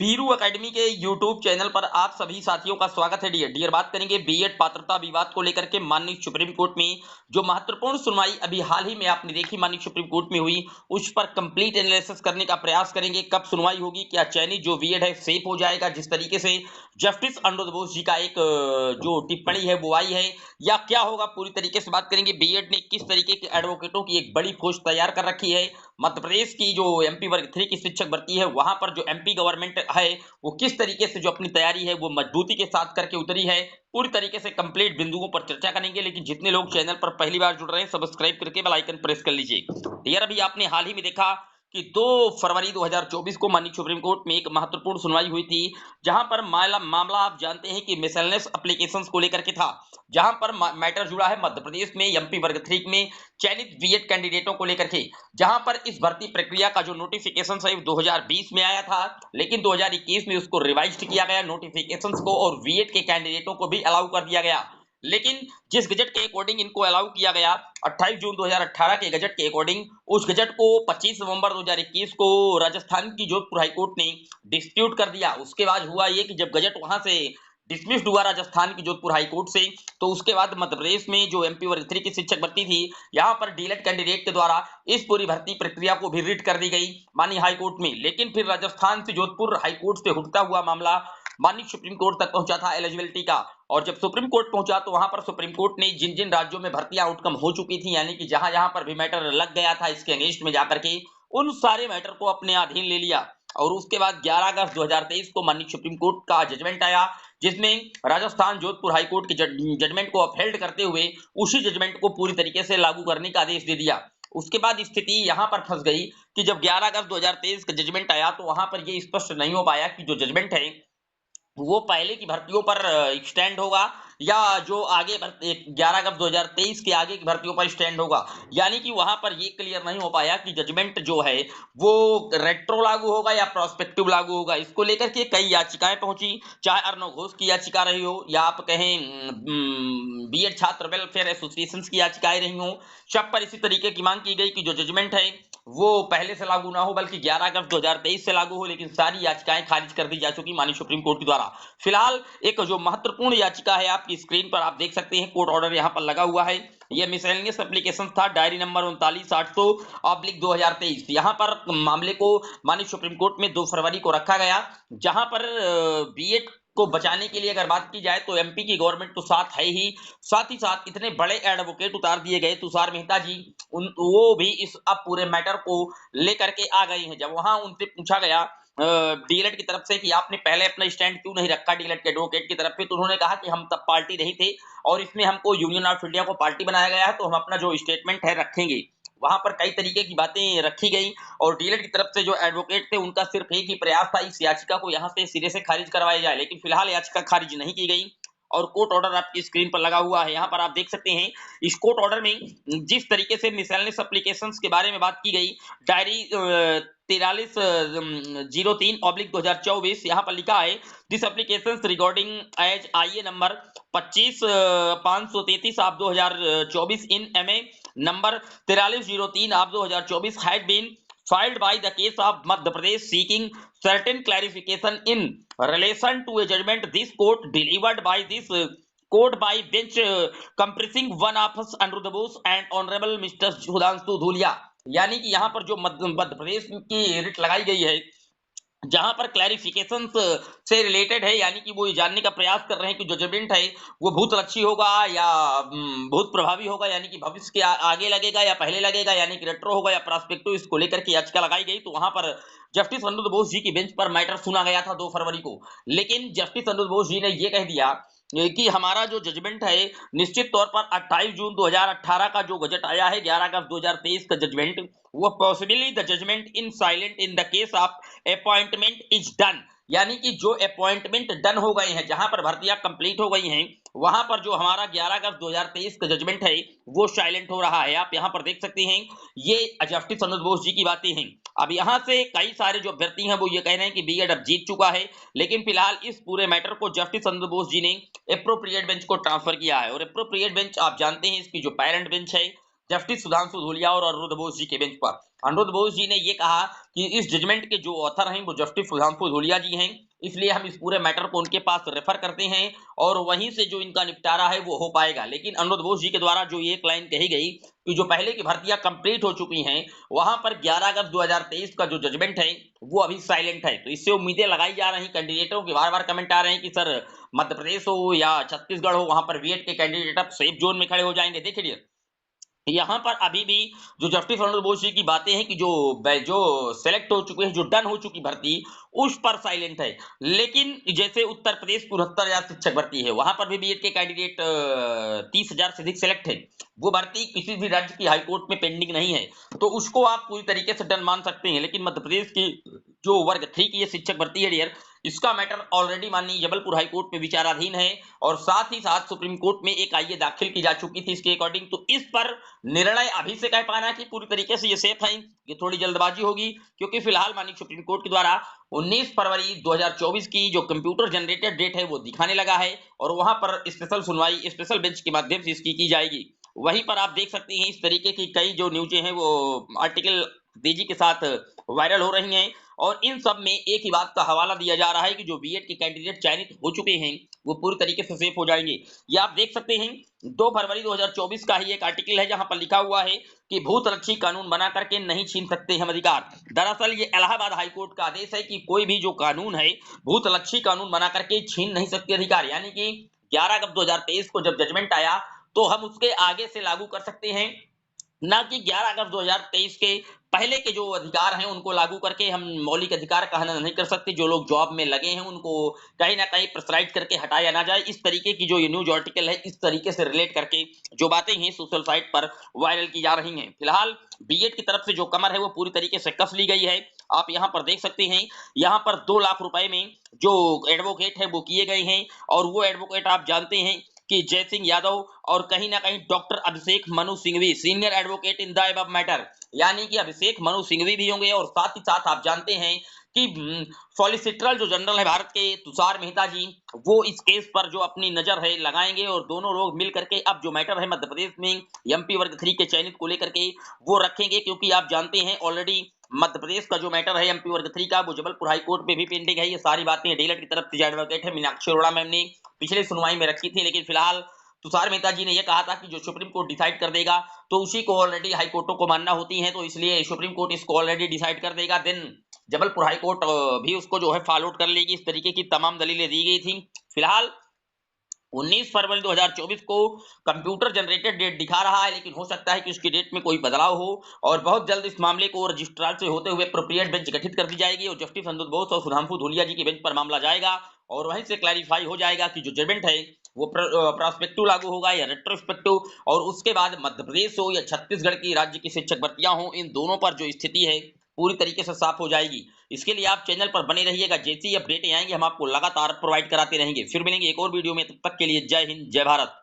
पीरू academy के YouTube channel पर आप सभी साथियों का स्वागत है। डियर बात करेंगे बीएड पात्रता विवाद को लेकर के माननीय सुप्रीम कोर्ट में जो महत्वपूर्ण सुनवाई अभी हाल ही में आपने देखी माननीय सुप्रीम कोर्ट में हुई, उस पर कंप्लीट एनालिसिस करने का प्रयास करेंगे। कब सुनवाई होगी, क्या चयनित जो बीएड है सेफ हो जाएगा जिस तरीके से जस्टिस अनिरुद्ध बोस जी का एक जो टिप्पणी है वो आई है, या क्या होगा पूरी तरीके से बात करेंगे। बीएड ने किस तरीके के एडवोकेटों की एक बड़ी फौज तैयार कर रखी है। मध्य प्रदेश की जो एमपी वर्ग 3 की शिक्षक भर्ती है, वहां पर जो एमपी गवर्नमेंट है वो किस तरीके से जो अपनी तैयारी है वो मजबूती के साथ करके उतरी है। पूरी तरीके से कंप्लीट बिंदुओं पर चर्चा करेंगे। लेकिन जितने लोग चैनल पर पहली बार जुड़ रहे हैं, सब्सक्राइब करके बेल आइकन प्रेस कर लीजिए। यार अभी आपने हाल ही में देखा कि 2 फरवरी 2024 को माननीय सुप्रीम कोर्ट में एक महत्वपूर्ण सुनवाई हुई थी, जहां पर मामला आप जानते हैं कि मिसलेनियस एप्लीकेशंस को लेकर के था, जहां पर मैटर जुड़ा है मध्य प्रदेश में एमपी वर्ग 3 में चयनित बीएड कैंडिडेटों को लेकर के, जहां पर इस भर्ती प्रक्रिया का जो नोटिफिकेशन है 2020 में आया था, लेकिन 2021 में उसको रिवाइज्ड किया गया नोटिफिकेशंस को, और बीएड के कैंडिडेटों को भी अलाउ कर दिया गया। लेकिन जिस गजट के अकॉर्डिंग इनको अलाउ किया गया 28 जून 2018 के गजट के अकॉर्डिंग, उस गजट को 25 नवंबर 2021 को राजस्थान की जोधपुर हाईकोर्ट ने डिस्प्यूट कर दिया। उसके बाद हुआ ये कि जब गजट वहां से डिसमिस्ड हुआ राजस्थान की जोधपुर हाईकोर्ट से, तो उसके बाद मध्य प्रदेश में जो एमपी वर्ग 3 की शिक्षक भर्ती थी, यहां पर डीएलएड कैंडिडेट के द्वारा इस पूरी भर्ती प्रक्रिया को भी रिट कर दी गई माननीय हाईकोर्ट में। लेकिन फिर राजस्थान से जोधपुर हाईकोर्ट से उठता हुआ मामला माननीय सुप्रीम कोर्ट तक पहुंचा था एलिजिबिलिटी का, और जब सुप्रीम कोर्ट पहुंचा तो वहां पर सुप्रीम कोर्ट ने जिन जिन राज्यों में भर्तियां आउटकम हो चुकी थी, यानी कि जहां जहां पर भी मैटर लग गया था इसके अगेंस्ट में जाकर के, उन सारे मैटर को अपने अधीन ले लिया। और उसके बाद 11 अगस्त 2023 को माननीय सुप्रीम कोर्ट का जजमेंट आया, जिसमें राजस्थान जोधपुर हाईकोर्ट के जजमेंट को अपहेल्ड करते हुए उसी जजमेंट को पूरी तरीके से लागू करने का आदेश दे दिया। उसके बाद स्थिति यहां पर फंस गई कि जब 11 अगस्त 2023 का जजमेंट आया, तो वहां पर यह स्पष्ट नहीं हो पाया कि जो जजमेंट है वो पहले की भर्तियों पर स्टैंड होगा, या जो आगे 11 अगस्त 2023 के आगे की भर्तियों पर स्टैंड होगा। यानी कि वहां पर ये क्लियर नहीं हो पाया कि जजमेंट जो है वो रेट्रो लागू होगा या प्रोस्पेक्टिव लागू होगा। इसको लेकर के कई याचिकाएं पहुंची, चाहे अर्णव घोष की याचिका रही हो, या आप कहें बीएड छात्र वेलफेयर एसोसिएशन की याचिकाएं रही हो, सब पर इसी तरीके की मांग की गई कि जो जजमेंट है वो पहले से लागू ना हो बल्कि 11 अगस्त 2023 से लागू हो। लेकिन सारी याचिकाएं खारिज कर दी जा चुकी माननीय सुप्रीम कोर्ट के द्वारा। फिलहाल एक जो महत्वपूर्ण याचिका है आपकी स्क्रीन पर आप देख सकते हैं, कोर्ट ऑर्डर यहां पर लगा हुआ है। यह मिसलेनियस एप्लीकेशन था, डायरी नंबर 39/800/2023। यहां पर मामले को माननीय सुप्रीम कोर्ट में 2 फरवरी को रखा गया, जहां पर बीएड को बचाने के लिए अगर बात की जाए तो एमपी की गवर्नमेंट तो साथ है ही, साथ ही साथ इतने बड़े एडवोकेट उतार दिए गए, तुषार मेहता जी, वो भी इस अब पूरे मैटर को लेकर के आ गई हैं। जब वहां उनसे पूछा गया डीएलएड की तरफ से कि आपने पहले अपना स्टैंड क्यों नहीं रखा डीएलएड के एडवोकेट की तरफ पे, तो उन्होंने कहा कि हम तब पार्टी नहीं थे और इसमें हमको यूनियन ऑफ इंडिया को पार्टी बनाया गया है, तो हम अपना जो स्टेटमेंट है रखेंगे। वहां पर कई तरीके की बातें रखी गई, और डीएलएड की तरफ से जो एडवोकेट थे उनका सिर्फ एक ही प्रयास था, इस याचिका को यहां से सिरे से खारिज करवाया जाए। लेकिन फिलहाल याचिका खारिज नहीं की गई, और कोर्ट ऑर्डर आपकी स्क्रीन पर लगा हुआ है। यहाँ पर आप देख सकते हैं इस कोर्ट ऑर्डर में जिस तरीके से मिसलेनियस एप्लीकेशंस के बारे में बात की गई, डायरी 4303/2024, यहाँ पर लिखा है this applications regarding as IA number 25/533 of 2024 in MA number 4303 of 2024 had been filed by the case of Madhya Pradesh seeking certain clarification in relation to a judgment this court delivered by this court by bench comprising one of us Aniruddha Bose and Honorable Mr. Sudhanshu Dhulia। यानी कि यहाँ पर जो मध्य प्रदेश की writ लगाई गई है, जहां पर क्लैरिफिकेशन से रिलेटेड है, यानी कि वो ये जानने का प्रयास कर रहे हैं कि जो जजमेंट है वो भूतलक्षी होगा या भूत प्रभावी होगा, यानी कि भविष्य के आगे लगेगा या पहले लगेगा, यानी कि रेट्रो होगा या प्रोस्पेक्टिव। इसको लेकर के याचिका लगाई गई, तो वहां पर जस्टिस अनिरुद्ध बोस जी की बेंच पर मैटर सुना गया था 2 फरवरी को। लेकिन जस्टिस अनिरुद्ध बोस जी ने ये कह दिया कि हमारा जो जजमेंट है निश्चित तौर पर 28 जून 2018 का जो गजट आया है 11 अगस्त 2023 का जजमेंट, वो possibly the judgement in silent in the case of appointment is done, यानी कि जो अपॉइंटमेंट डन हो गए हैं, जहां पर भर्तियां कंप्लीट हो गई हैं, वहां पर जो हमारा 11 अगस्त 2023 का जजमेंट है वो साइलेंट हो रहा है। आप यहां पर देख सकते हैं, ये जस्टिस अनिरुद्ध बोस जी की बातें हैं। अब यहां से कई सारे जो अभ्यर्थी हैं वो ये कह रहे हैं कि बीएड अब जीत चुका है, लेकिन फिलहाल इस पूरे मैटर को जस्टिस अनिरुद्ध बोस जी ने एप्रोप्रिएट बेंच को ट्रांसफर किया है। और एप्रोप्रिएट बेंच आप जानते हैं इसकी जो पेरेंट बेंच है जस्टिस सुधांशु धूलिया और अनिरुद्ध बोस जी के बेंच पर। अनिरुद्ध बोस जी ने ये कहा कि इस जजमेंट के जो ऑथर हैं वो जस्टिस सुधांशु धूलिया जी हैं, इसलिए हम इस पूरे मैटर को उनके पास रेफर करते हैं और वहीं से जो इनका निपटारा है वो हो पाएगा। लेकिन अनिरुद्ध बोस जी के द्वारा जो एक लाइन कही गई कि जो पहले की भर्तियां कंप्लीट हो चुकी हैं, वहां पर 11 अगस्त 2023 का जो जजमेंट है वो अभी साइलेंट है। तो इससे उम्मीदें लगाई जा रही कैंडिडेटों के, बार बार कमेंट आ रहे हैं कि सर मध्य प्रदेश हो या छत्तीसगढ़ हो, वहां पर बीएड के कैंडिडेट अब सेफ जोन में खड़े हो जाएंगे। देखिए यहाँ पर अभी भी जो जस्टिस अनिरुद्ध बोस जी की बातें हैं कि जो सेलेक्ट हो चुके हैं, जो डन हो चुकी भर्ती, उस पर साइलेंट है। लेकिन जैसे उत्तर प्रदेश 69,000 शिक्षक भर्ती है, वहां पर भी बीएड के कैंडिडेट 30,000 से अधिक सेलेक्ट है। वो भर्ती किसी भी राज्य की हाईकोर्ट में पेंडिंग नहीं है, तो उसको आप पूरी तरीके से डन मान सकते हैं। लेकिन मध्य प्रदेश की जो वर्ग 3 की ये शिक्षक भर्ती है डियर, इसका मैटर ऑलरेडी माननीय जबलपुर हाईकोर्ट में विचाराधीन है और साथ ही साथ सुप्रीम कोर्ट में एक आईए दाखिल की जा चुकी थी इसके अकॉर्डिंग। तो इस पर निर्णय अभी से कह पाना कि पूरी तरीके से ये सेफ है, ये थोड़ी जल्दबाजी होगी, क्योंकि फिलहाल माननीय सुप्रीम कोर्ट के द्वारा 19 फरवरी 2024 की जो कंप्यूटर जनरेटेड डेट है वो दिखाने लगा है और वहां पर स्पेशल सुनवाई स्पेशल बेंच के माध्यम से इसकी की जाएगी। वहीं पर आप देख सकते हैं इस तरीके की कई जो न्यूज़ें हैं वो आर्टिकल तेजी के साथ वायरल हो रही हैं और इन सब में एक ही बात का हवाला दिया जा रहा है कि जो बीएड के कैंडिडेट चयनित हो चुके हैं वो पूरी तरीके से सेफ हो जाएंगे। ये आप देख सकते हैं 2 फरवरी 2024 का ही एक आर्टिकल है जहां पर लिखा हुआ है कि भूतलक्षी कानून बना करके नहीं छीन सकते हम अधिकार। दरअसल ये इलाहाबाद हाईकोर्ट का आदेश है कि कोई भी जो कानून है भूतलक्षी कानून बना करके छीन नहीं सकते अधिकार, यानी कि 11 अगस्त 2023 को जब जजमेंट आया तो हम उसके आगे से लागू कर सकते हैं, ना कि 11 अगस्त 2023 के पहले के जो अधिकार हैं उनको लागू करके हम मौलिक अधिकार का हनन नहीं कर सकते। जो लोग जॉब में लगे हैं उनको कहीं ना कहीं प्रेशराइज करके हटाया ना जाए। इस तरीके की जो ये न्यूज आर्टिकल है इस तरीके से रिलेट करके जो बातें हैं सोशल साइट पर वायरल की जा रही हैं। फिलहाल बीएड की तरफ से जो कमर है वो पूरी तरीके से कस ली गई है। आप यहाँ पर देख सकते हैं, यहाँ पर 2 लाख रुपए में जो एडवोकेट है वो किए गए हैं और वो एडवोकेट आप जानते हैं कि जय सिंह यादव और कहीं ना कहीं doctor Abhishek Manu Singhvi senior advocate in the above matter, यानी कि अभिषेक मनु सिंघवी भी होंगे और साथ ही साथ आप जानते हैं कि सॉलिसिटर जो जनरल है भारत के तुषार मेहता जी, वो इस केस पर जो अपनी नजर है लगाएंगे और दोनों लोग मिल करके अब जो मैटर है मध्य प्रदेश में एमपी वर्ग 3 के चयनित को लेकर के वो रखेंगे, क्योंकि आप जानते हैं ऑलरेडी मध्य प्रदेश का जो मैटर है एमपी वर्ग 3 का वो जबलपुर हाईकोर्ट में भी पेंडिंग है। ये सारी बातें डीलर की तरफ से एडवोकेट है मीनाक्षी अरोड़ा मैम ने पिछले सुनवाई में रखी थी, लेकिन फिलहाल तुषार मेहता जी ने यह कहा था कि जो सुप्रीम कोर्ट डिसाइड कर देगा तो उसी को ऑलरेडी हाई कोर्टों को मानना होती है, तो इसलिए सुप्रीम कोर्ट इसको ऑलरेडी डिसाइड कर देगा, देन जबलपुर हाई कोर्ट भी उसको जो है फॉलो कर लेगी। इस तरीके की तमाम दलीलें दी गई थी। फिलहाल 19 फरवरी 2024 को कंप्यूटर जनरेटेड डेट दिखा रहा है, लेकिन हो सकता है कि उसकी डेट में कोई बदलाव हो और बहुत जल्द इस मामले को रजिस्ट्रार से होते हुए एप्रोप्रिएट बेंच गठित कर दी जाएगी और जस्टिस अनिरुद्ध बोस और सुधांशु धूलिया जी के बेंच पर मामला जाएगा और वहीं से क्लैरिफाई हो जाएगा कि जो जजमेंट है वो प्रोस्पेक्टिव लागू होगा या रेट्रोस्पेक्टिव, और उसके बाद मध्य प्रदेश हो या छत्तीसगढ़ की राज्य की शिक्षक भर्तियां हो, इन दोनों पर जो स्थिति है पूरी तरीके से साफ हो जाएगी। इसके लिए आप चैनल पर बने रहिएगा, जैसी अपडेटें आएंगी हम आपको लगातार प्रोवाइड कराते रहेंगे। फिर मिलेंगे एक और वीडियो में, तब तक के लिए जय हिंद जय भारत।